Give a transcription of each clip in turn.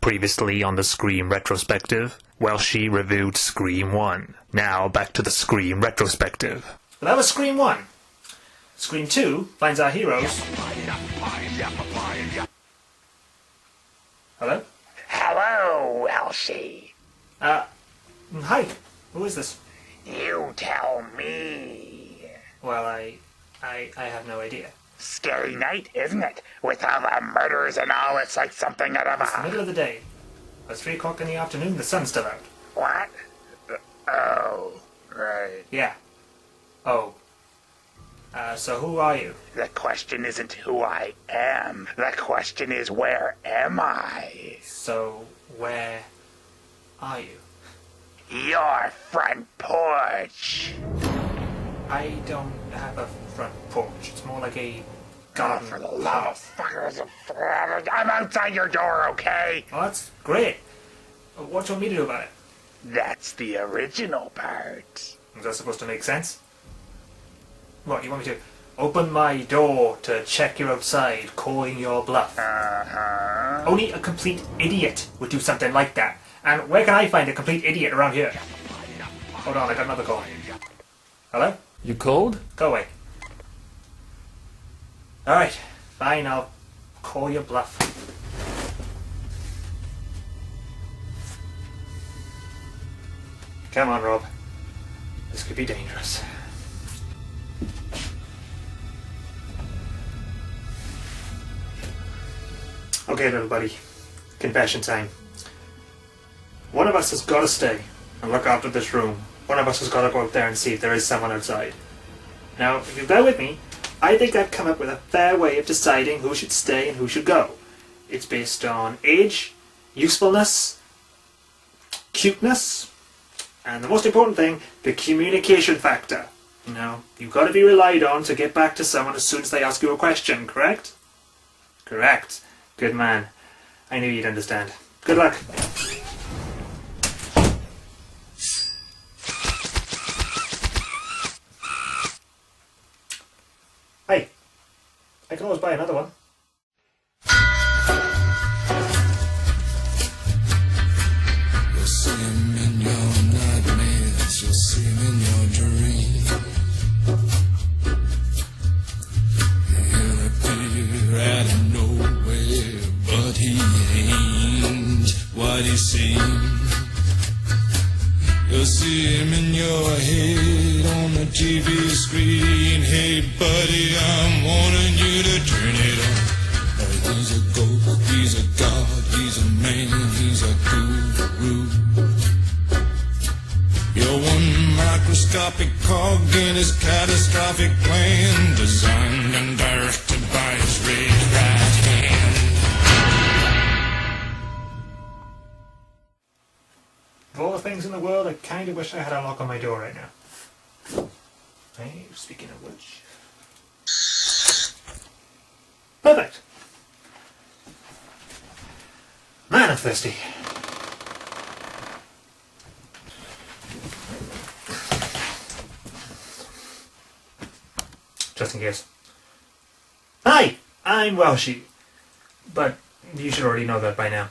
Previously on the Scream Retrospective, Welshy reviewed Scream 1. Now back to the Scream Retrospective. Well, that was Scream 1. Scream 2 finds our heroes... Hello? Hello, Welshy. Hi. Who is this? You tell me. Well, I have no idea. Scary night, isn't it? With all the murders and all, it's like something out of It's the a... middle of the day. It's 3 o'clock in the afternoon, the sun's still out. What? Oh, right. Yeah. Oh. So who are you? The question isn't who I am. The question is, where am I? So, where are you? Your front porch. I don't have a front porch. It's more like a Oh, garden. for the love of fuckers. I'm outside your door, okay? Oh, that's great. What do you want me to do about it? That's the original part. Is that supposed to make sense? What, you want me to open my door to check you're outside, calling your bluff? Uh-huh. Only a complete idiot would do something like that. And where can I find a complete idiot around here? Hold on, I got another call. Hello? You called? Go away. Alright, fine, I'll call your bluff. Come on, Rob. This could be dangerous. Okay, little buddy. Confession time. One of us has got to stay and look after this room. One of us has got to go out there and see if there is someone outside. Now, if you bear with me, I think I've come up with a fair way of deciding who should stay and who should go. It's based on age, usefulness, cuteness, and the most important thing, the communication factor. You know, you've got to be relied on to get back to someone as soon as they ask you a question, correct? Correct. Good man. I knew you'd understand. Good luck. Hey, I can always buy another one. You'll see him in your nightmares, you'll see him in your dreams. He'll appear out of nowhere, but he ain't what he seems. You'll see him in your head on the TV screen. Hey buddy, I'm warning you to turn it on. He's a ghost, he's a god, he's a man, he's a guru. You're one microscopic cog in his catastrophic plan, designed and directed by his red right hand. Of all the things in the world, I kind of wish I had a lock on my door right now. Hey, speaking of which... Perfect! Man, I'm thirsty. Just in case. Hi! I'm Welshy. But you should already know that by now.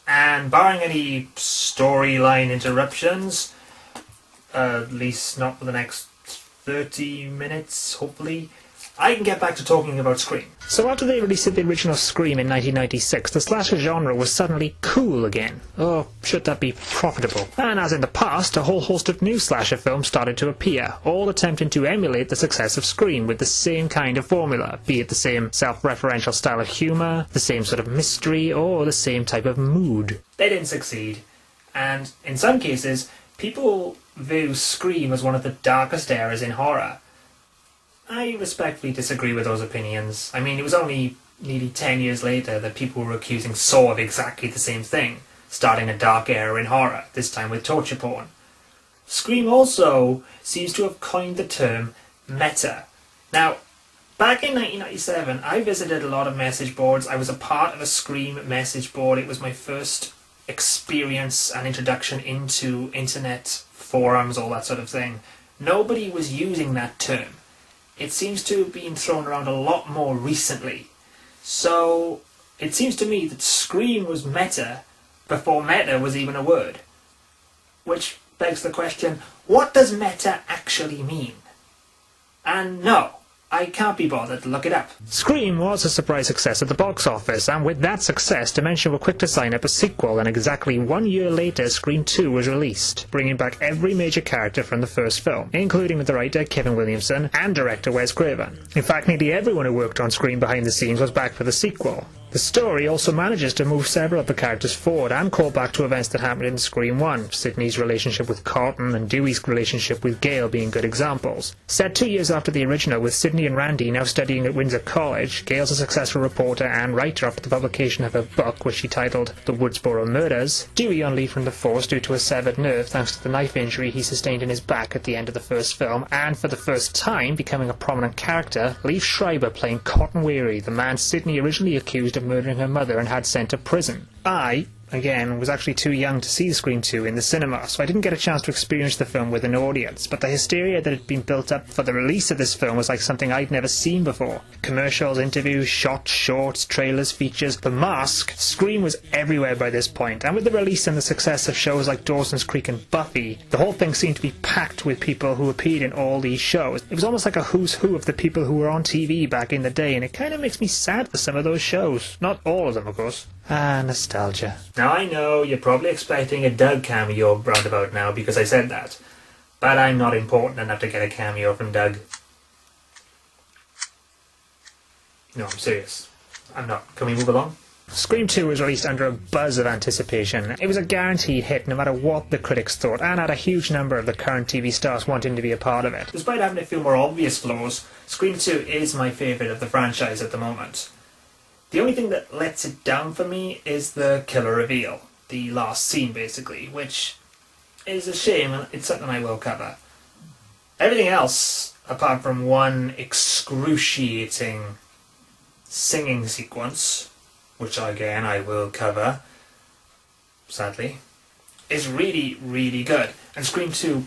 And barring any storyline interruptions, at least not for the next 30 minutes, hopefully, I can get back to talking about Scream. So after they released the original Scream in 1996, the slasher genre was suddenly cool again. Or should that be profitable? And as in the past, a whole host of new slasher films started to appear, all attempting to emulate the success of Scream with the same kind of formula, be it the same self-referential style of humour, the same sort of mystery, or the same type of mood. They didn't succeed, and in some cases, people view Scream as one of the darkest eras in horror. I respectfully disagree with those opinions. I mean, it was only nearly 10 years later that people were accusing Saw of exactly the same thing, starting a dark era in horror, this time with torture porn. Scream also seems to have coined the term meta. Now, back in 1997, I visited a lot of message boards. I was a part of a Scream message board. It was my first experience and introduction into internet forums, all that sort of thing. Nobody was using that term. It seems to have been thrown around a lot more recently. So it seems to me that Scream was meta before meta was even a word. Which begs the question, what does meta actually mean? And no, I can't be bothered to look it up. Scream was a surprise success at the box office, and with that success, Dimension were quick to sign up a sequel, and exactly 1 year later, Scream 2 was released, bringing back every major character from the first film, including with the writer Kevin Williamson and director Wes Craven. In fact, nearly everyone who worked on Scream behind the scenes was back for the sequel. The story also manages to move several of the characters forward and call back to events that happened in Scream 1, Sydney's relationship with Cotton and Dewey's relationship with Gale being good examples. Set 2 years after the original, with Sydney and Randy now studying at Windsor College, Gale's a successful reporter and writer after the publication of her book, which she titled The Woodsboro Murders. Dewey on leave from the force due to a severed nerve thanks to the knife injury he sustained in his back at the end of the first film, and for the first time becoming a prominent character, Liev Schreiber playing Cotton Weary, the man Sydney originally accused of murdering her mother and had sent to prison. Again, was actually too young to see Scream 2 in the cinema, so I didn't get a chance to experience the film with an audience, but the hysteria that had been built up for the release of this film was like something I'd never seen before. Commercials, interviews, shots, shorts, trailers, features, The Mask. Scream was everywhere by this point, and with the release and the success of shows like Dawson's Creek and Buffy, the whole thing seemed to be packed with people who appeared in all these shows. It was almost like a who's who of the people who were on TV back in the day, and it kind of makes me sad for some of those shows. Not all of them, of course. Nostalgia. Now I know you're probably expecting a Doug cameo roundabout now because I said that, but I'm not important enough to get a cameo from Doug. No, I'm serious. I'm not. Can we move along? Scream 2 was released under a buzz of anticipation. It was a guaranteed hit no matter what the critics thought, and had a huge number of the current TV stars wanting to be a part of it. Despite having a few more obvious flaws, Scream 2 is my favourite of the franchise at the moment. The only thing that lets it down for me is the killer reveal, the last scene basically, which is a shame, and it's something I will cover. Everything else, apart from one excruciating singing sequence, which again I will cover, sadly, is really, really good. And Scream 2,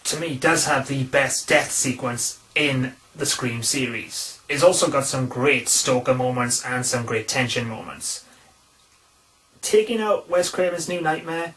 to me, does have the best death sequence in the Scream series. It's also got some great stalker moments and some great tension moments. Taking out Wes Craven's New Nightmare,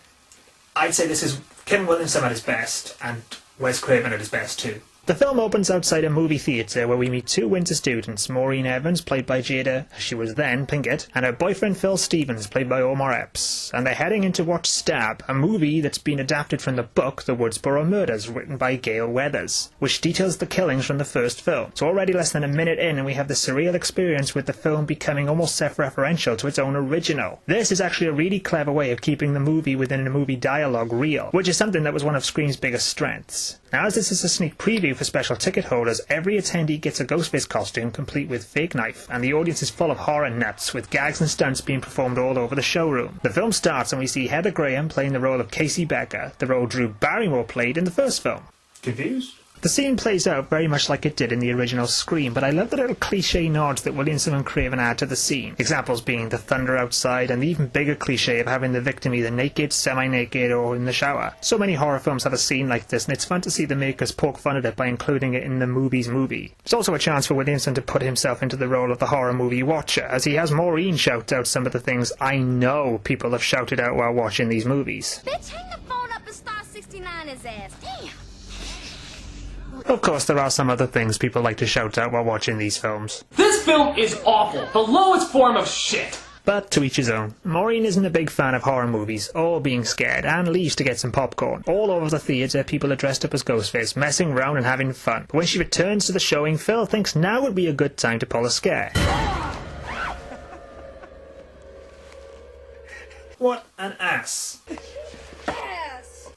I'd say this is Kevin Williamson at his best, and Wes Craven at his best too. The film opens outside a movie theatre where we meet two Windsor students, Maureen Evans, played by Jada, she was then Pinkett, and her boyfriend Phil Stevens, played by Omar Epps, and they're heading in to watch Stab, a movie that's been adapted from the book The Woodsboro Murders, written by Gale Weathers, which details the killings from the first film. So already less than a minute in and we have the surreal experience with the film becoming almost self-referential to its own original. This is actually a really clever way of keeping the movie within the movie dialogue real, which is something that was one of Scream's biggest strengths. Now, as this is a sneak preview for special ticket holders, every attendee gets a Ghostface costume complete with fake knife, and the audience is full of horror nuts, with gags and stunts being performed all over the showroom. The film starts and we see Heather Graham playing the role of Casey Becker, the role Drew Barrymore played in the first film. Confused? The scene plays out very much like it did in the original Scream, but I love the little cliché nods that Williamson and Craven add to the scene. Examples being the thunder outside, and the even bigger cliché of having the victim either naked, semi-naked, or in the shower. So many horror films have a scene like this, and it's fun to see the makers poke fun at it by including it in the movie's movie. It's also a chance for Williamson to put himself into the role of the horror movie watcher, as he has Maureen shout out some of the things I know people have shouted out while watching these movies. Bitch, hang the phone up and star 69 his ass. Damn. Of course, there are some other things people like to shout out while watching these films. This film is awful. The lowest form of shit. But to each his own. Maureen isn't a big fan of horror movies, or being scared, and leaves to get some popcorn. All over the theatre, people are dressed up as Ghostface, messing around and having fun. But when she returns to the showing, Phil thinks now would be a good time to pull a scare. What an ass.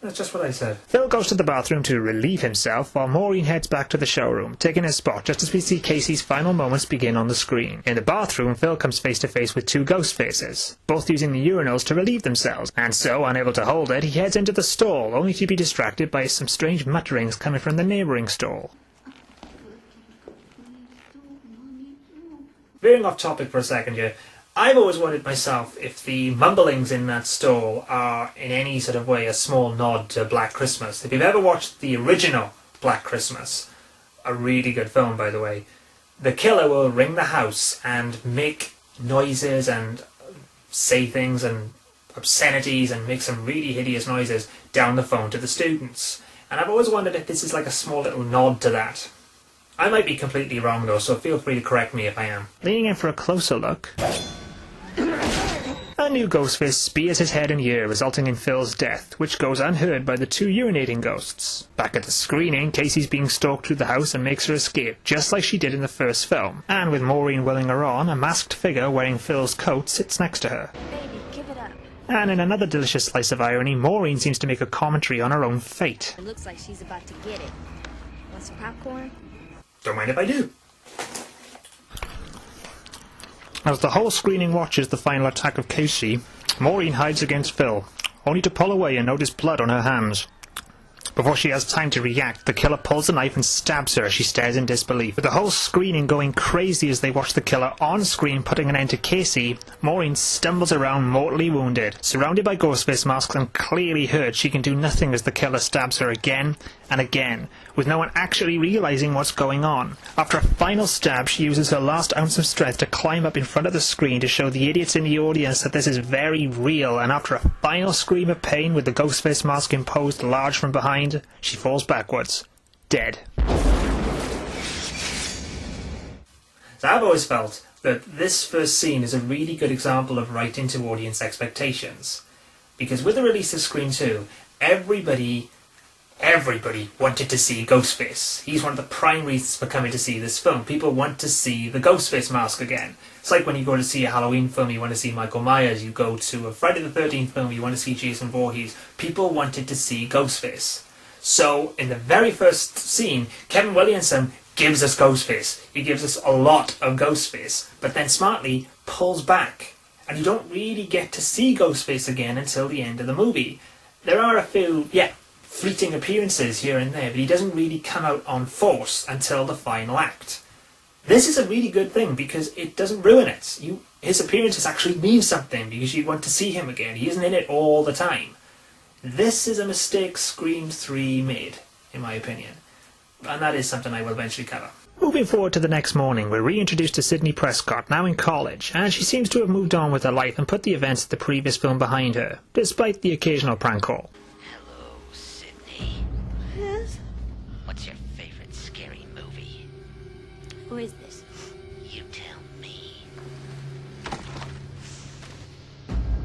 That's just what I said. Phil goes to the bathroom to relieve himself, while Maureen heads back to the showroom, taking his spot just as we see Casey's final moments begin on the screen. In the bathroom, Phil comes face to face with two ghost faces, both using the urinals to relieve themselves, and so, unable to hold it, he heads into the stall, only to be distracted by some strange mutterings coming from the neighbouring stall. Veering off topic for a second here, I've always wondered myself if the mumblings in that stall are in any sort of way a small nod to Black Christmas. If you've ever watched the original Black Christmas, a really good film by the way, the killer will ring the house and make noises and say things and obscenities and make some really hideous noises down the phone to the students. And I've always wondered if this is like a small little nod to that. I might be completely wrong though, so feel free to correct me if I am. Leaning in for a closer look, a new Ghostface spears his head and ear, resulting in Phil's death, which goes unheard by the two urinating ghosts. Back at the screening, Casey's being stalked through the house and makes her escape, just like she did in the first film. And with Maureen willing her on, a masked figure wearing Phil's coat sits next to her. Baby, give it up. And in another delicious slice of irony, Maureen seems to make a commentary on her own fate. It looks like she's about to get it. Want some popcorn? Don't mind if I do. As the whole screening watches the final attack of Casey, Maureen hides against Phil, only to pull away and notice blood on her hands. Before she has time to react, the killer pulls a knife and stabs her as she stares in disbelief. With the whole screening going crazy as they watch the killer on screen putting an end to Casey, Maureen stumbles around mortally wounded. Surrounded by Ghostface masks and clearly hurt, she can do nothing as the killer stabs her again and again, with no one actually realizing what's going on. After a final stab, she uses her last ounce of strength to climb up in front of the screen to show the idiots in the audience that this is very real, and after a final scream of pain with the Ghostface mask imposed large from behind, she falls backwards, dead. So I've always felt that this first scene is a really good example of writing to audience expectations. Because with the release of Scream 2, everybody wanted to see Ghostface. He's one of the prime reasons for coming to see this film. People want to see the Ghostface mask again. It's like when you go to see a Halloween film, you want to see Michael Myers. You go to a Friday the 13th film, you want to see Jason Voorhees. People wanted to see Ghostface. So, in the very first scene, Kevin Williamson gives us Ghostface. He gives us a lot of Ghostface, but then smartly pulls back. And you don't really get to see Ghostface again until the end of the movie. There are a few, fleeting appearances here and there, but he doesn't really come out on force until the final act. This is a really good thing because it doesn't ruin it. His appearances actually mean something because you want to see him again. He isn't in it all the time. This is a mistake Scream 3 made, in my opinion. And that is something I will eventually cover. Moving forward to the next morning, we're reintroduced to Sidney Prescott, now in college, and she seems to have moved on with her life and put the events of the previous film behind her, despite the occasional prank call. Hello, Sydney. Yes? What's your favorite scary movie? Who is this? You tell me.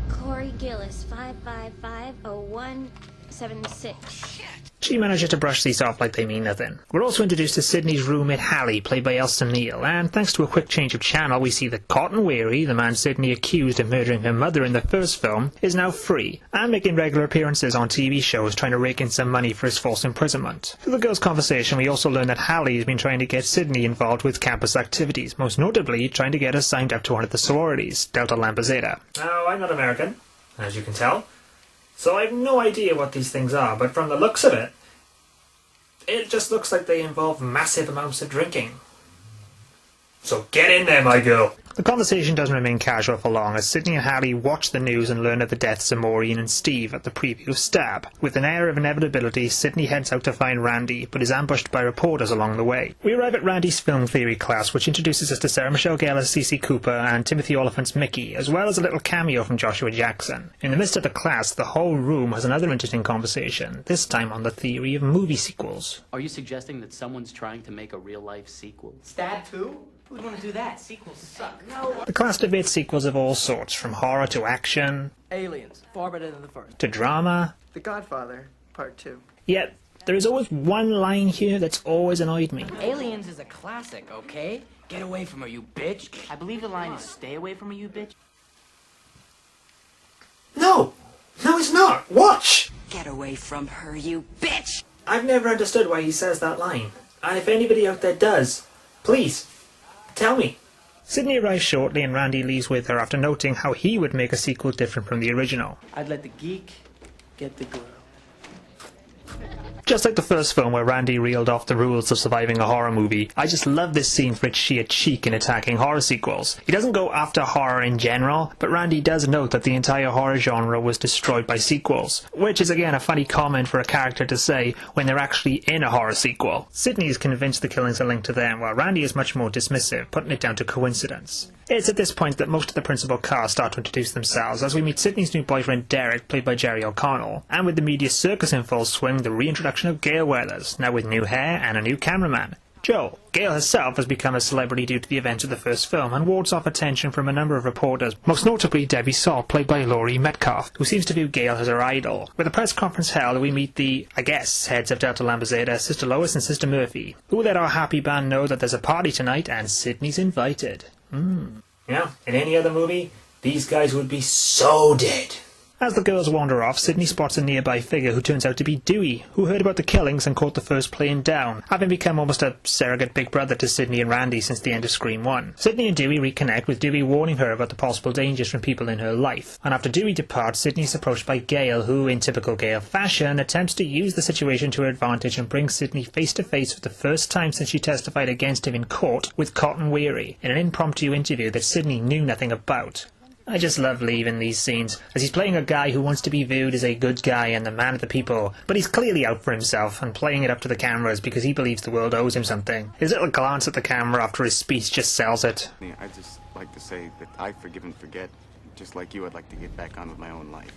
Corey Gillis, 555-0176. She manages to brush these off like they mean nothing. We're also introduced to Sidney's roommate Hallie, played by Elsa Neal, and thanks to a quick change of channel, we see that Cotton Weary, the man Sidney accused of murdering her mother in the first film, is now free, and making regular appearances on TV shows trying to rake in some money for his false imprisonment. Through the girls' conversation, we also learn that Hallie has been trying to get Sidney involved with campus activities, most notably trying to get her signed up to one of the sororities, Delta Lambda Zeta. Now, I'm not American, as you can tell, so I have no idea what these things are, but from the looks of it, it just looks like they involve massive amounts of drinking. So get in there, my girl! The conversation doesn't remain casual for long as Sidney and Hallie watch the news and learn of the deaths of Maureen and Steve at the previous stab. With an air of inevitability, Sidney heads out to find Randy, but is ambushed by reporters along the way. We arrive at Randy's film theory class, which introduces us to Sarah Michelle Gellar as CeCe Cooper and Timothy Oliphant's Mickey, as well as a little cameo from Joshua Jackson. In the midst of the class, the whole room has another interesting conversation, this time on the theory of movie sequels. Are you suggesting that someone's trying to make a real-life sequel? Stab 2? Who'd want to do that? Sequels suck. No. The class debates sequels of all sorts, from horror to action, Aliens, far better than the first. to drama. The Godfather, Part 2. Yet, there is always one line here that's always annoyed me. Aliens is a classic, okay? Get away from her, you bitch. I believe the line is stay away from her, you bitch. No! No, it's not! Watch! Get away from her, you bitch! I've never understood why he says that line. And if anybody out there does, please, tell me. Sidney arrives shortly and Randy leaves with her after noting how he would make a sequel different from the original. I'd let the geek get the girl. Just like the first film where Randy reeled off the rules of surviving a horror movie, I just love this scene for its sheer cheek in attacking horror sequels. He doesn't go after horror in general, but Randy does note that the entire horror genre was destroyed by sequels, which is again a funny comment for a character to say when they're actually in a horror sequel. Sidney is convinced the killings are linked to them, while Randy is much more dismissive, putting it down to coincidence. It's at this point that most of the principal cast start to introduce themselves, as we meet Sydney's new boyfriend Derek, played by Jerry O'Connell, and with the media circus in full swing, the reintroduction of Gale Weathers, now with new hair and a new cameraman. Joel. Gale herself has become a celebrity due to the events of the first film and wards off attention from a number of reporters, most notably Debbie Salt, played by Laurie Metcalf, who seems to view Gale as her idol. With a press conference held, we meet the, I guess, heads of Delta Lambda Zeta, Sister Lois and Sister Murphy, who let our happy band know that there's a party tonight and Sydney's invited. Yeah, in any other movie, these guys would be so dead. As the girls wander off, Sydney spots a nearby figure who turns out to be Dewey, who heard about the killings and caught the first plane down, having become almost a surrogate big brother to Sydney and Randy since the end of Scream 1. Sydney and Dewey reconnect, with Dewey warning her about the possible dangers from people in her life, and after Dewey departs, Sydney is approached by Gale, who, in typical Gale fashion, attempts to use the situation to her advantage and brings Sydney face to face for the first time since she testified against him in court with Cotton Weary, in an impromptu interview that Sydney knew nothing about. I just love leaving these scenes, as he's playing a guy who wants to be viewed as a good guy and the man of the people, but he's clearly out for himself and playing it up to the cameras because he believes the world owes him something. His little glance at the camera after his speech just sells it. I'd just like to say that I forgive and forget. Just like you, I'd like to get back on with my own life.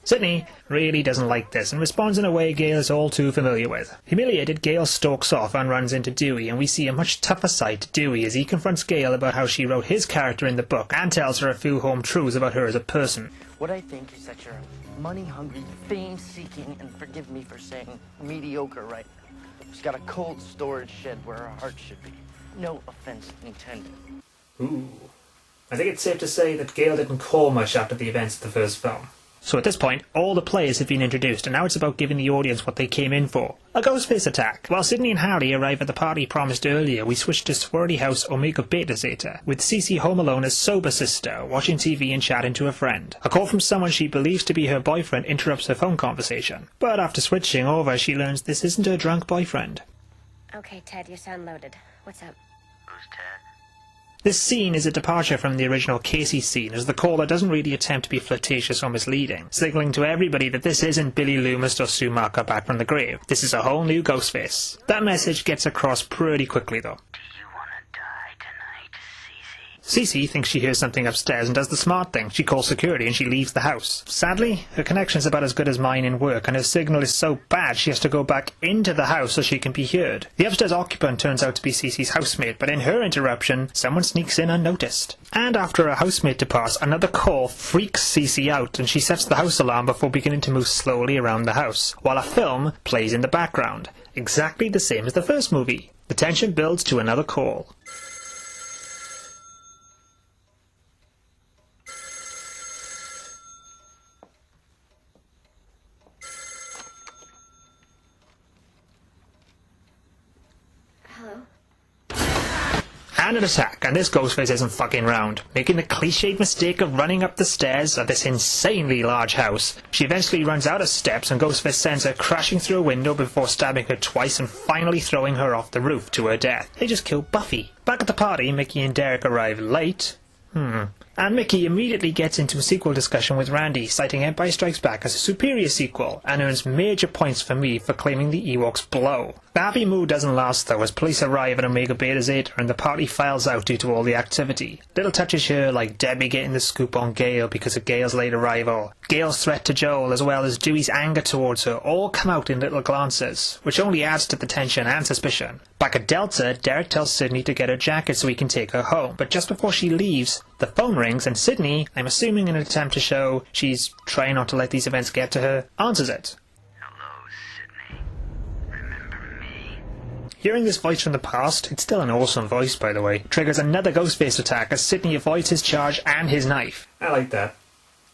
Sydney really doesn't like this and responds in a way Gale is all too familiar with. Humiliated, Gale stalks off and runs into Dewey, and we see a much tougher side to Dewey as he confronts Gale about how she wrote his character in the book and tells her a few home truths about her as a person. What I think is that you're money-hungry, fame-seeking, and forgive me for saying mediocre right now. She's got a cold storage shed where her heart should be. No offense intended. Ooh. I think it's safe to say that Gale didn't call much after the events of the first film. So at this point, all the players have been introduced, and now it's about giving the audience what they came in for. A Ghostface attack. While Sydney and Hallie arrive at the party promised earlier, we switch to sorority house Omega Beta Zeta, with CeCe home alone as sober sister, watching TV and chatting to a friend. A call from someone she believes to be her boyfriend interrupts her phone conversation. But after switching over, she learns this isn't her drunk boyfriend. Okay, Ted, you sound loaded. What's up? Who's Ted? This scene is a departure from the original Casey scene, as the caller doesn't really attempt to be flirtatious or misleading, signaling to everybody that this isn't Billy Loomis or Sue Marker back from the grave. This is a whole new Ghostface. That message gets across pretty quickly though. CeCe thinks she hears something upstairs and does the smart thing. She calls security and she leaves the house. Sadly, her connection's about as good as mine in work, and her signal is so bad she has to go back into the house so she can be heard. The upstairs occupant turns out to be CeCe's housemate, but in her interruption, someone sneaks in unnoticed. And after her housemate departs, another call freaks CeCe out and she sets the house alarm before beginning to move slowly around the house, while a film plays in the background. Exactly the same as the first movie. The tension builds to another call. And an attack, and this Ghostface isn't fucking round, making the cliched mistake of running up the stairs of this insanely large house. She eventually runs out of steps and Ghostface sends her crashing through a window before stabbing her twice and finally throwing her off the roof to her death. They just kill Buffy. Back at the party, Mickey and Derek arrive late. And Mickey immediately gets into a sequel discussion with Randy, citing Empire Strikes Back as a superior sequel, and earns major points for me for claiming the Ewoks blow. The happy mood doesn't last though, as police arrive at Omega Beta Zeta and the party files out due to all the activity. Little touches here like Debbie getting the scoop on Gale because of Gale's late arrival, Gale's threat to Joel, as well as Dewey's anger towards her, all come out in little glances, which only adds to the tension and suspicion. Back at Delta, Derek tells Sydney to get her jacket so he can take her home, but just before she leaves, the phone rings and Sydney, I'm assuming in an attempt to show she's trying not to let these events get to her, answers it. Hello, Sydney. Remember me? Hearing this voice from the past, it's still an awesome voice by the way, triggers another Ghostface attack as Sydney avoids his charge and his knife. I like that.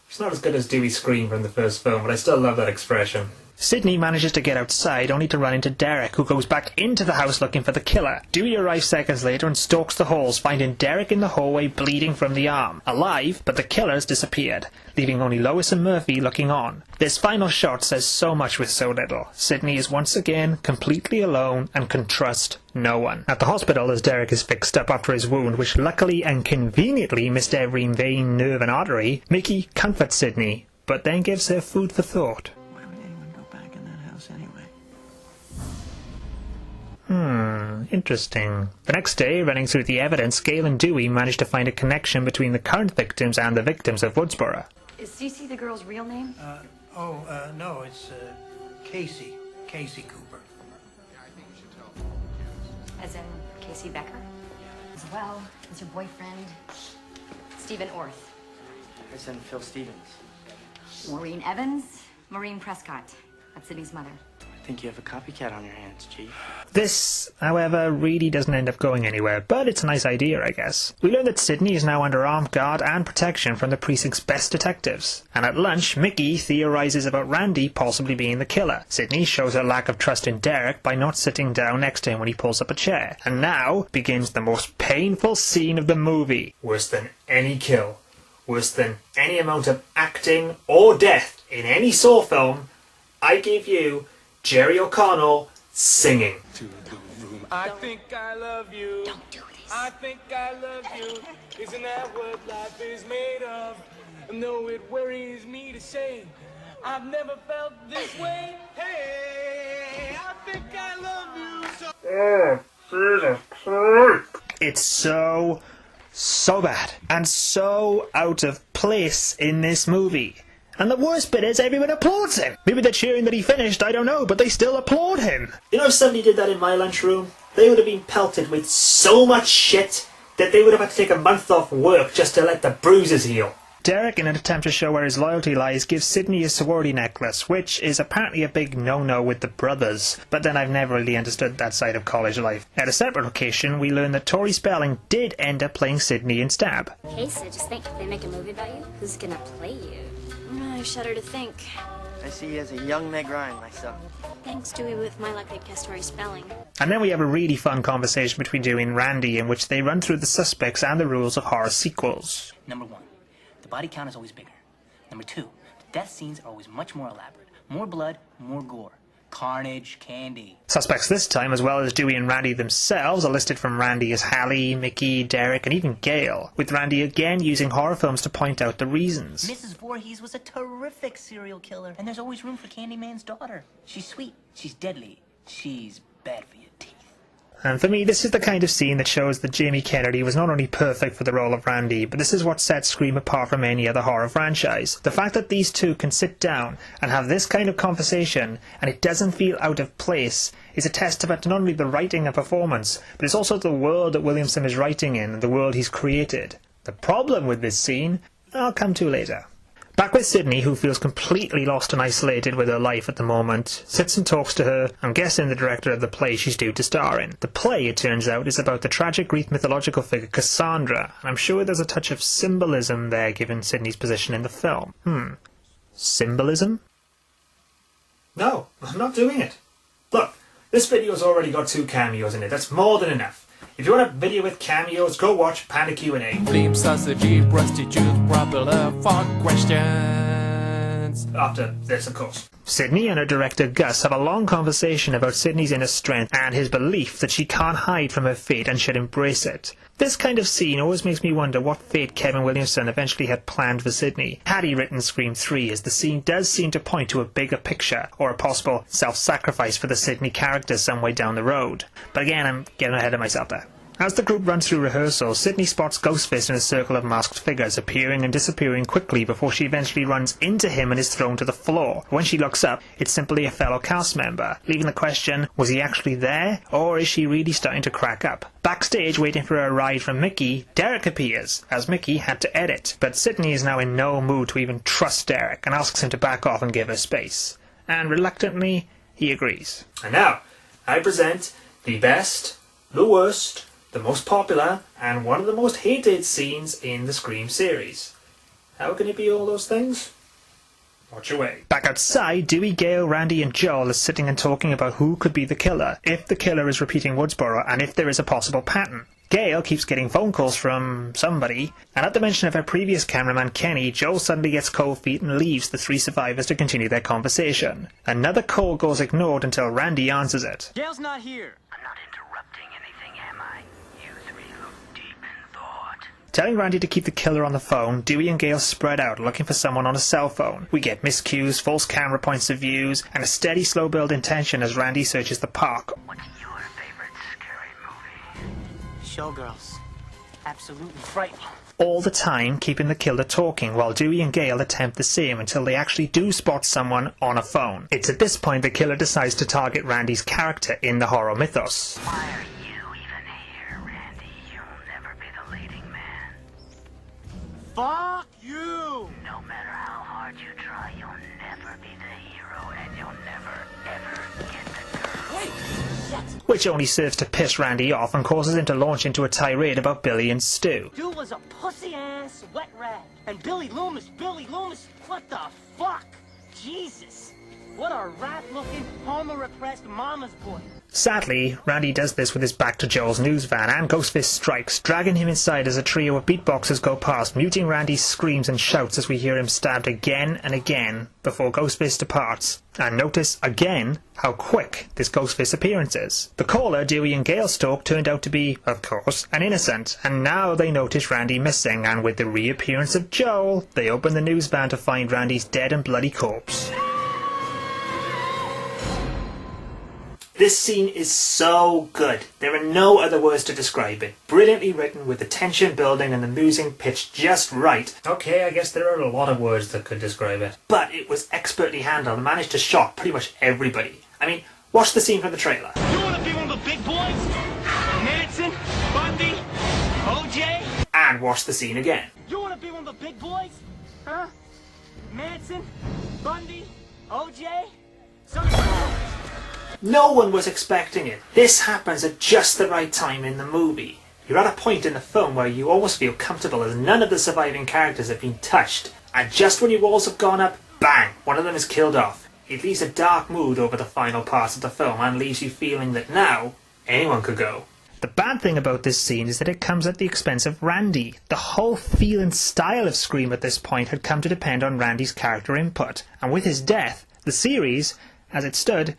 It's not as good as Dewey's scream from the first film, but I still love that expression. Sydney manages to get outside only to run into Derek, who goes back into the house looking for the killer. Dewey arrives seconds later and stalks the halls, finding Derek in the hallway bleeding from the arm. Alive, but the killer's disappeared, leaving only Lois and Murphy looking on. This final shot says so much with so little. Sydney is once again completely alone and can trust no one. At the hospital, as Derek is fixed up after his wound, which luckily and conveniently missed every vein, nerve and artery, Mickey comforts Sydney, but then gives her food for thought. Interesting. The next day, running through the evidence, Gale and Dewey managed to find a connection between the current victims and the victims of Woodsboro. Is CeCe the girl's real name? No, it's Casey. Casey Cooper. As in Casey Becker? As well as her boyfriend, Stephen Orth. As in Phil Stevens. Maureen Evans, Maureen Prescott. That's Sydney's mother. I think you have a copycat on your hands, Chief. This, however, really doesn't end up going anywhere, but it's a nice idea, I guess. We learn that Sydney is now under armed guard and protection from the precinct's best detectives. And at lunch, Mickey theorizes about Randy possibly being the killer. Sydney shows her lack of trust in Derek by not sitting down next to him when he pulls up a chair. And now begins the most painful scene of the movie. Worse than any kill, worse than any amount of acting or death in any Saw film, I give you Jerry O'Connell singing. To the room. I think I love you. Don't do this. I think I love you. Isn't that what life is made of? No, it worries me to say I've never felt this way. Hey, I think I love you so. Oh, Jesus Christ. It's so bad and so out of place in this movie. And the worst bit is everyone applauds him. Maybe they're cheering that he finished, I don't know, but they still applaud him. You know, if somebody did that in my lunchroom, they would have been pelted with so much shit that they would have had to take a month off work just to let the bruises heal. Derek, in an attempt to show where his loyalty lies, gives Sydney a sorority necklace, which is apparently a big no-no with the brothers. But then I've never really understood that side of college life. At a separate location, we learn that Tori Spelling did end up playing Sydney in Stab. Hey, Sid, just think, if they make a movie about you, who's gonna play you? I shudder to think. I see you as a young Meg Ryan myself. Thanks, Dewey, with my luck they've cast Tori Spelling. And then we have a really fun conversation between Dewey and Randy in which they run through the suspects and the rules of horror sequels. Number 1, the body count is always bigger. Number 2, the death scenes are always much more elaborate. More blood, more gore. Carnage, candy. Suspects this time, as well as Dewey and Randy themselves, are listed from Randy as Hallie, Mickey, Derek, and even Gale, with Randy again using horror films to point out the reasons. Mrs. Voorhees was a terrific serial killer, and there's always room for Candyman's daughter. She's sweet, she's deadly, she's bad for your teeth. And for me, this is the kind of scene that shows that Jamie Kennedy was not only perfect for the role of Randy, but this is what sets Scream apart from any other horror franchise. The fact that these two can sit down and have this kind of conversation, and it doesn't feel out of place, is a testament to not only the writing and performance, but it's also the world that Williamson is writing in and the world he's created. The problem with this scene, I'll come to later. Back with Sydney, who feels completely lost and isolated with her life at the moment, sits and talks to her, I'm guessing the director of the play she's due to star in. The play, it turns out, is about the tragic Greek mythological figure Cassandra, and I'm sure there's a touch of symbolism there given Sydney's position in the film. Symbolism? No, I'm not doing it. Look, this video's already got 2 cameos in it. That's more than enough. If you want a video with cameos, go watch Panda Q&A. Flame sausage, prostitute, popular fun questions. After this, of course. Sydney and her director Gus have a long conversation about Sydney's inner strength and his belief that she can't hide from her fate and should embrace it. This kind of scene always makes me wonder what fate Kevin Williamson eventually had planned for Sydney. Had he written Scream 3, as the scene does seem to point to a bigger picture, or a possible self-sacrifice for the Sydney character some way down the road. But again, I'm getting ahead of myself there. As the group runs through rehearsal, Sydney spots Ghostface in a circle of masked figures, appearing and disappearing quickly before she eventually runs into him and is thrown to the floor. When she looks up, it's simply a fellow cast member, leaving the question, was he actually there, or is she really starting to crack up? Backstage, waiting for a ride from Mickey, Derek appears, as Mickey had to edit. But Sydney is now in no mood to even trust Derek, and asks him to back off and give her space. And reluctantly, he agrees. And now, I present the best, the worst, the most popular, and one of the most hated scenes in the Scream series. How can it be all those things? Watch your way. Back outside, Dewey, Gale, Randy and Joel are sitting and talking about who could be the killer, if the killer is repeating Woodsboro, and if there is a possible pattern. Gale keeps getting phone calls from somebody, and at the mention of her previous cameraman Kenny, Joel suddenly gets cold feet and leaves the 3 survivors to continue their conversation. Another call goes ignored until Randy answers it. Gale's not here. I'm not interrupting anything, am I? You 3 look deep in thought. Telling Randy to keep the killer on the phone, Dewey and Gale spread out looking for someone on a cell phone. We get miscues, false camera points of views, and a steady slow build in tension as Randy searches the park. What's your favorite showgirls. Absolutely frightening. All the time keeping the killer talking while Dewey and Gale attempt the same until they actually do spot someone on a phone. It's at this point the killer decides to target Randy's character in the horror mythos. Why are you even here, Randy? You'll never be the leading man. Fuck you! No matter how hard you try, you'll never be the hero, and you'll never, ever get the girl. Wait! Shit! Which only serves to piss Randy off and causes him to launch into a tirade about Billy and Stu. Dude was a pussy-ass wet rat. And Billy Loomis, what the fuck? Jesus! What a rat-looking, homo-repressed mama's boy. Sadly, Randy does this with his back to Joel's news van, and Ghostface strikes, dragging him inside as a trio of beatboxers go past, muting Randy's screams and shouts as we hear him stabbed again and again before Ghostface departs. And notice, again, how quick this Ghostface appearance is. The caller Dewey and Gale stalked turned out to be, of course, an innocent, and now they notice Randy missing, and with the reappearance of Joel, they open the news van to find Randy's dead and bloody corpse. This scene is so good. There are no other words to describe it. Brilliantly written with the tension building and the musing pitched just right. Okay, I guess there are a lot of words that could describe it. But it was expertly handled and managed to shock pretty much everybody. I mean, watch the scene from the trailer. You wanna be one of the big boys? Manson? Bundy? OJ? And watch the scene again. You wanna be one of the big boys? Huh? Manson? Bundy? OJ? No one was expecting it. This happens at just the right time in the movie. You're at a point in the film where you almost feel comfortable as none of the surviving characters have been touched. And just when your walls have gone up, bang, one of them is killed off. It leaves a dark mood over the final parts of the film and leaves you feeling that now, anyone could go. The bad thing about this scene is that it comes at the expense of Randy. The whole feel and style of Scream at this point had come to depend on Randy's character input. And with his death, the series, as it stood,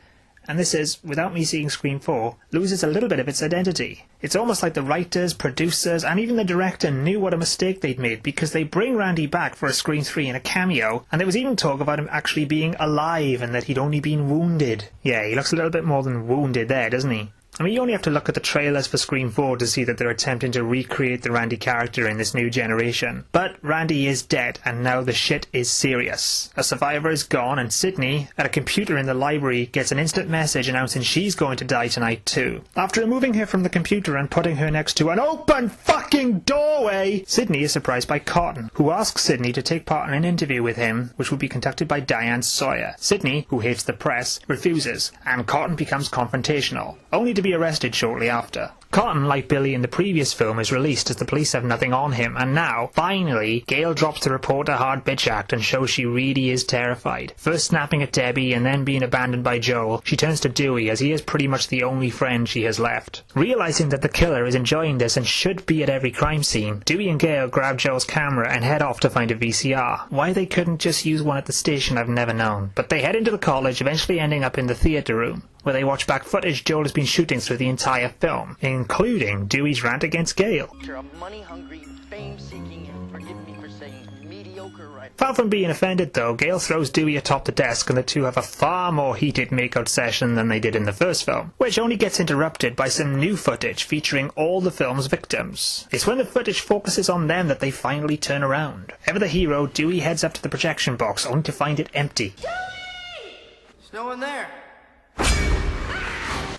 and this is, without me seeing Scream 4, loses a little bit of its identity. It's almost like the writers, producers, and even the director knew what a mistake they'd made, because they bring Randy back for a Scream 3 in a cameo, and there was even talk about him actually being alive and that he'd only been wounded. Yeah, he looks a little bit more than wounded there, doesn't he? I mean, you only have to look at the trailers for Scream 4 to see that they're attempting to recreate the Randy character in this new generation. But Randy is dead, and now the shit is serious. A survivor is gone, and Sydney, at a computer in the library, gets an instant message announcing she's going to die tonight too. After removing her from the computer and putting her next to an open fucking doorway, Sydney is surprised by Cotton, who asks Sydney to take part in an interview with him, which will be conducted by Diane Sawyer. Sydney, who hates the press, refuses, and Cotton becomes confrontational, only to be arrested shortly after. Cotton, like Billy in the previous film, is released as the police have nothing on him, and now, finally, Gale drops the report a hard bitch act and shows she really is terrified. First snapping at Debbie and then being abandoned by Joel, she turns to Dewey as he is pretty much the only friend she has left. Realizing that the killer is enjoying this and should be at every crime scene, Dewey and Gale grab Joel's camera and head off to find a VCR. Why they couldn't just use one at the station I've never known, but they head into the college, eventually ending up in the theatre room, where they watch back footage Joel has been shooting through the entire film, including Dewey's rant against Gale. You're a money-hungry, fame-seeking, and forgive me for saying mediocre writer. Far from being offended though, Gale throws Dewey atop the desk and the two have a far more heated makeout session than they did in the first film, which only gets interrupted by some new footage featuring all the film's victims. It's when the footage focuses on them that they finally turn around. Ever the hero, Dewey heads up to the projection box only to find it empty. There's no one there.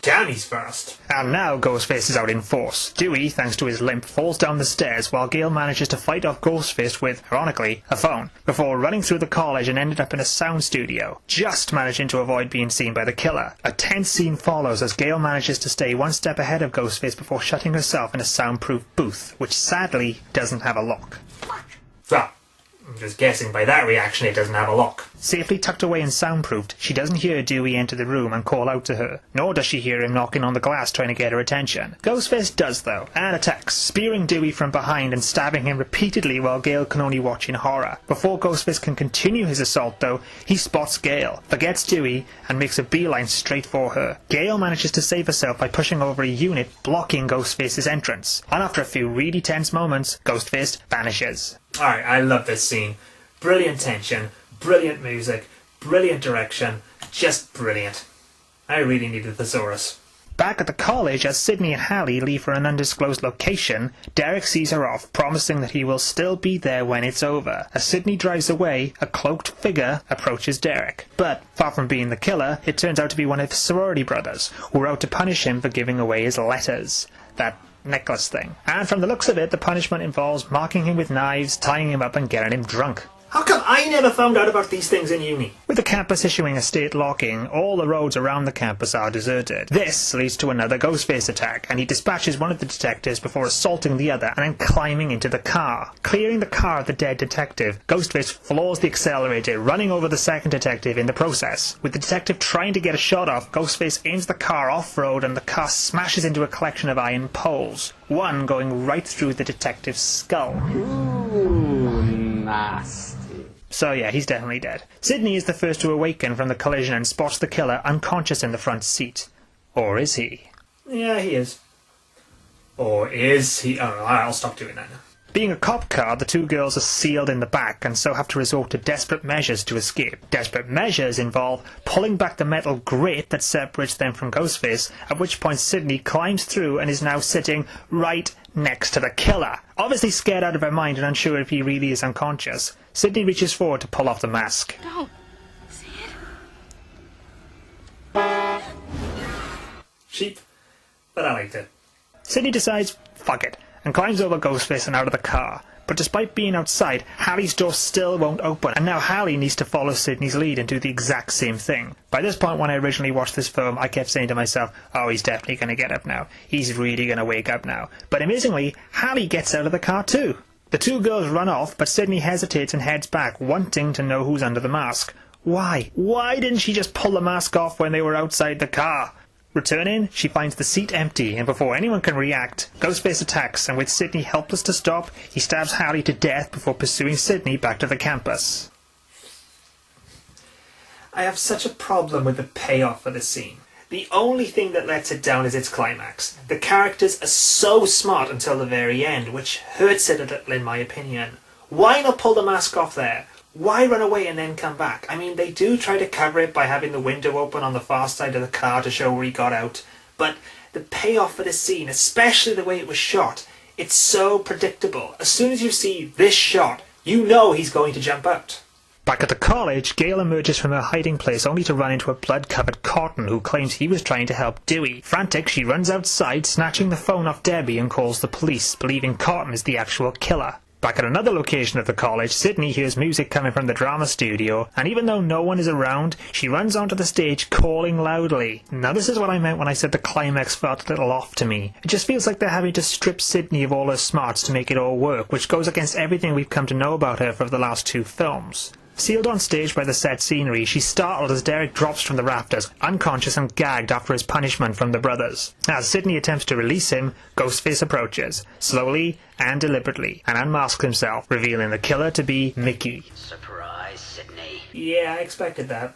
Downey's first. And now Ghostface is out in force. Dewey, thanks to his limp, falls down the stairs while Gale manages to fight off Ghostface with, ironically, a phone, before running through the college and ended up in a sound studio, just managing to avoid being seen by the killer. A tense scene follows as Gale manages to stay one step ahead of Ghostface before shutting herself in a soundproof booth, which sadly doesn't have a lock. Well, I'm just guessing by that reaction it doesn't have a lock. Safely tucked away and soundproofed, she doesn't hear Dewey enter the room and call out to her, nor does she hear him knocking on the glass trying to get her attention. Ghostface does though, and attacks, spearing Dewey from behind and stabbing him repeatedly while Gale can only watch in horror. Before Ghostface can continue his assault though, he spots Gale, forgets Dewey, and makes a beeline straight for her. Gale manages to save herself by pushing over a unit blocking Ghostface's entrance, and after a few really tense moments, Ghostface vanishes. Alright, I love this scene. Brilliant tension, brilliant music, brilliant direction, just brilliant. I really need a thesaurus. Back at the college, as Sydney and Hallie leave for an undisclosed location, Derek sees her off, promising that he will still be there when it's over. As Sydney drives away, a cloaked figure approaches Derek. But, far from being the killer, it turns out to be one of his sorority brothers, who were out to punish him for giving away his letters. That necklace thing. And from the looks of it, the punishment involves marking him with knives, tying him up and getting him drunk. How come I never found out about these things in uni? With the campus issuing a state locking, all the roads around the campus are deserted. This leads to another Ghostface attack, and he dispatches one of the detectives before assaulting the other and then climbing into the car. Clearing the car of the dead detective, Ghostface floors the accelerator, running over the second detective in the process. With the detective trying to get a shot off, Ghostface aims the car off-road and the car smashes into a collection of iron poles, one going right through the detective's skull. Ooh, nasty. So yeah, he's definitely dead. Sydney is the first to awaken from the collision and spots the killer unconscious in the front seat. Or is he? Yeah, he is. Or is he? Oh, I'll stop doing that now. Being a cop car, the two girls are sealed in the back and so have to resort to desperate measures to escape. Desperate measures involve pulling back the metal grate that separates them from Ghostface, at which point Sydney climbs through and is now sitting right next to the killer. Obviously scared out of her mind and unsure if he really is unconscious, Sydney reaches forward to pull off the mask. Don't see it. Cheap, but I liked it. Sydney decides, fuck it, and climbs over Ghostface and out of the car. But despite being outside, Hallie's door still won't open, and now Hallie needs to follow Sydney's lead and do the exact same thing. By this point, when I originally watched this film, I kept saying to myself, oh, he's definitely going to get up now. He's really going to wake up now. But amazingly, Hallie gets out of the car too. The two girls run off, but Sydney hesitates and heads back, wanting to know who's under the mask. Why? Why didn't she just pull the mask off when they were outside the car? Returning, she finds the seat empty, and before anyone can react, Ghostface attacks, and with Sydney helpless to stop, he stabs Hallie to death before pursuing Sydney back to the campus. I have such a problem with the payoff for this scene. The only thing that lets it down is its climax. The characters are so smart until the very end, which hurts it a little in my opinion. Why not pull the mask off there? Why run away and then come back? I mean, they do try to cover it by having the window open on the far side of the car to show where he got out, but the payoff for this scene, especially the way it was shot, it's so predictable. As soon as you see this shot, you know he's going to jump out. Back at the college, Gail emerges from her hiding place only to run into a blood-covered Cotton who claims he was trying to help Dewey. Frantic, she runs outside, snatching the phone off Debbie and calls the police, believing Cotton is the actual killer. Back at another location of the college, Sydney hears music coming from the drama studio, and even though no one is around, she runs onto the stage calling loudly. Now this is what I meant when I said the climax felt a little off to me. It just feels like they're having to strip Sydney of all her smarts to make it all work, which goes against everything we've come to know about her for the last two films. Sealed on stage by the set scenery, she's startled as Derek drops from the rafters, unconscious and gagged after his punishment from the brothers. As Sydney attempts to release him, Ghostface approaches, slowly and deliberately, and unmasks himself, revealing the killer to be Mickey. Surprise, Sydney. Yeah, I expected that.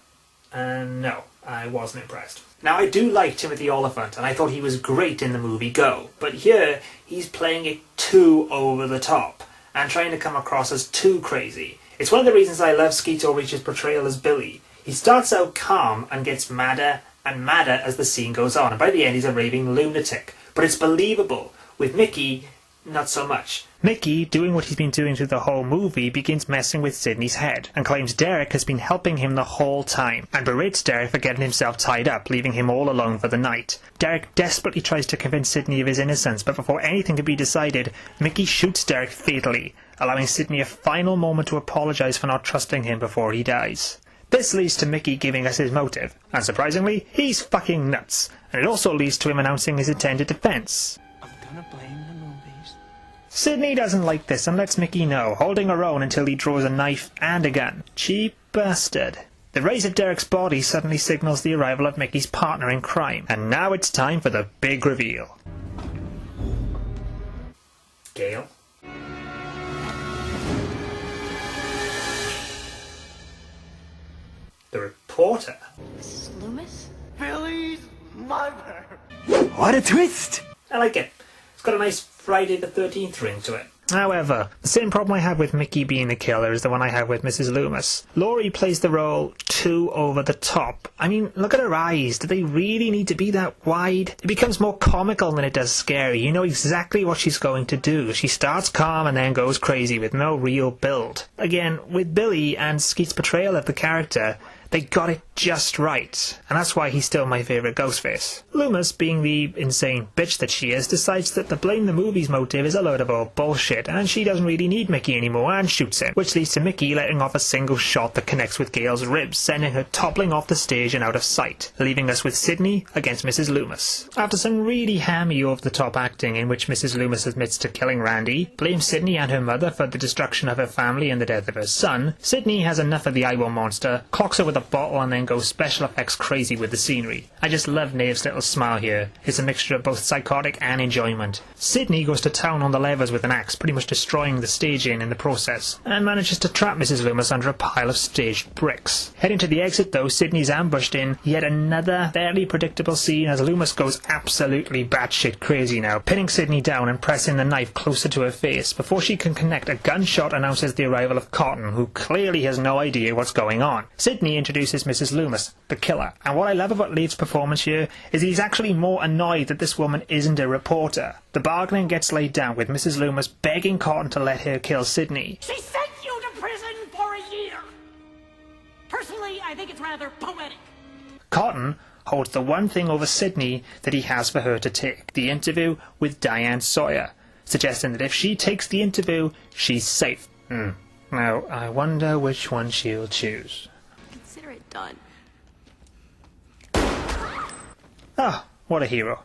No, I wasn't impressed. Now, I do like Timothy Olyphant, and I thought he was great in the movie Go, but here, he's playing it too over the top, and trying to come across as too crazy. It's one of the reasons I love Skeet Ulrich's portrayal as Billy. He starts out calm and gets madder and madder as the scene goes on, and by the end he's a raving lunatic. But it's believable. With Mickey, not so much. Mickey, doing what he's been doing through the whole movie, begins messing with Sydney's head, and claims Derek has been helping him the whole time, and berates Derek for getting himself tied up, leaving him all alone for the night. Derek desperately tries to convince Sydney of his innocence, but before anything can be decided, Mickey shoots Derek fatally, allowing Sydney a final moment to apologise for not trusting him before he dies. This leads to Mickey giving us his motive, and surprisingly, he's fucking nuts, and it also leads to him announcing his intended defence. I'm gonna blame the movies. Sydney doesn't like this and lets Mickey know, holding her own until he draws a knife and a gun. Cheap bastard. The raise of Derek's body suddenly signals the arrival of Mickey's partner in crime, and now it's time for the big reveal. Gail? The reporter? Mrs. Loomis? Billy's mother. What a twist! I like it. It's got a nice Friday the 13th ring to it. However, the same problem I have with Mickey being the killer is the one I have with Mrs. Loomis. Laurie plays the role too over the top. I mean, look at her eyes. Do they really need to be that wide? It becomes more comical than it does scary. You know exactly what she's going to do. She starts calm and then goes crazy with no real build. Again, with Billy and Skeet's portrayal of the character, they got it just right, and that's why he's still my favourite Ghostface. Loomis, being the insane bitch that she is, decides that the blame the movies motive is a load of old bullshit, and she doesn't really need Mickey anymore, and shoots him, which leads to Mickey letting off a single shot that connects with Gail's ribs, sending her toppling off the stage and out of sight, leaving us with Sidney against Mrs. Loomis. After some really hammy over-the-top acting in which Mrs. Loomis admits to killing Randy, blames Sidney and her mother for the destruction of her family and the death of her son, Sidney has enough of the eyeball monster, clocks her with a bottle and then goes special effects crazy with the scenery. I just love Nave's little smile here. It's a mixture of both psychotic and enjoyment. Sidney goes to town on the levers with an axe, pretty much destroying the staging in the process, and manages to trap Mrs. Loomis under a pile of staged bricks. Heading to the exit though, Sidney's ambushed in yet another fairly predictable scene as Loomis goes absolutely batshit crazy now, pinning Sidney down and pressing the knife closer to her face. Before she can connect, a gunshot announces the arrival of Cotton, who clearly has no idea what's going on. Sidney introduces Mrs. Loomis, the killer, and what I love about Lee's performance here is he's actually more annoyed that this woman isn't a reporter. The bargaining gets laid down with Mrs. Loomis begging Cotton to let her kill Sidney. She sent you to prison for a year! Personally, I think it's rather poetic. Cotton holds the one thing over Sidney that he has for her to take, the interview with Diane Sawyer, suggesting that if she takes the interview, she's safe. Now, I wonder which one she'll choose. Consider it done. Ah, what a hero.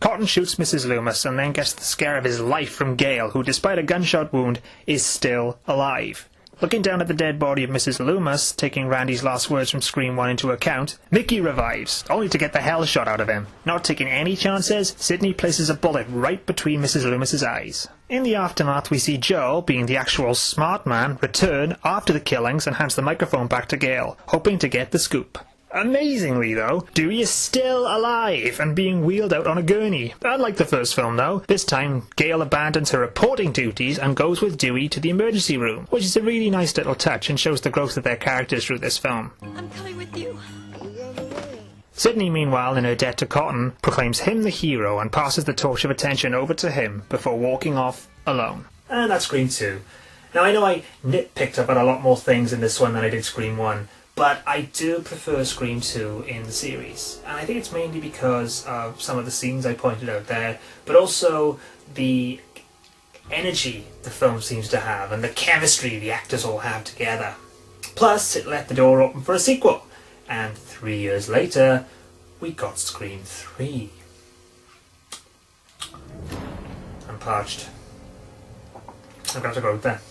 Cotton shoots Mrs. Loomis and then gets the scare of his life from Gail, who despite a gunshot wound is still alive. Looking down at the dead body of Mrs. Loomis, taking Randy's last words from Scream 1 into account, Mickey revives, only to get the hell shot out of him. Not taking any chances, Sidney places a bullet right between Mrs. Loomis's eyes. In the aftermath, we see Joe, being the actual smart man, return after the killings and hands the microphone back to Gail, hoping to get the scoop. Amazingly though, Dewey is still alive and being wheeled out on a gurney. Unlike the first film though, this time Gail abandons her reporting duties and goes with Dewey to the emergency room, which is a really nice little touch and shows the growth of their characters through this film. I'm coming with you. Sidney, meanwhile, in her debt to Cotton, proclaims him the hero and passes the torch of attention over to him before walking off alone. And that's Scream 2. Now I know I nitpicked about a lot more things in this one than I did Scream 1, but I do prefer Scream 2 in the series. And I think it's mainly because of some of the scenes I pointed out there, but also the energy the film seems to have and the chemistry the actors all have together. Plus, it left the door open for a sequel. And 3 years later, we got Scream 3. I'm parched. I'm going to have to go out there.